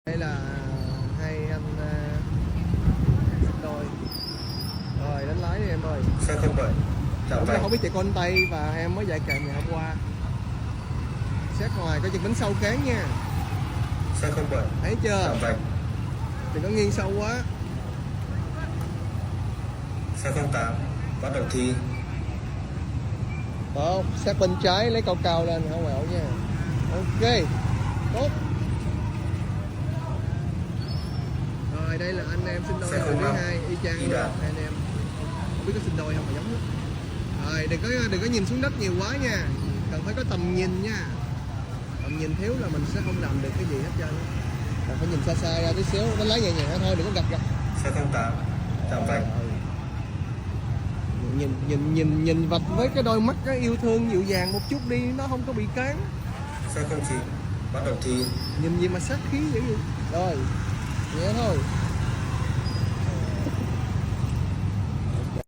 Đây là hai anh đôi rồi đánh lái đi em ơi. Xe 07 chào Không, anh. không biết chạy con tay và em mới dạy kèm ngày hôm qua. Xét ngoài có chừng bánh sâu cán nha. Xe 07 Thấy chưa? chào vạch. Đừng có nghiêng sâu quá. Xe 08 bắt đầu thi. Tốt, xét bên trái lấy cao cao lên không quẹo nha. Ok, tốt. Rồi đây là anh em sinh đôi lần thứ hai, y chang luôn hai anh em. Không biết có sinh đôi không mà giống lắm. Rồi đừng có nhìn xuống đất nhiều quá nha. Cần phải có tầm nhìn nha. Tầm nhìn thiếu là mình sẽ không làm được cái gì hết trơn. Cần phải nhìn xa xa ra tí xíu, đánh lái nhẹ nhàng thôi, đừng có gật gật. Xe 08 chào vạch. Nhìn vạch với cái đôi mắt cái yêu thương dịu dàng một chút đi, nó không có bị cán. Xe 09 bắt đầu thi. Nhìn gì mà sát khí dữ vậy. Rồi, nhẹ thôi.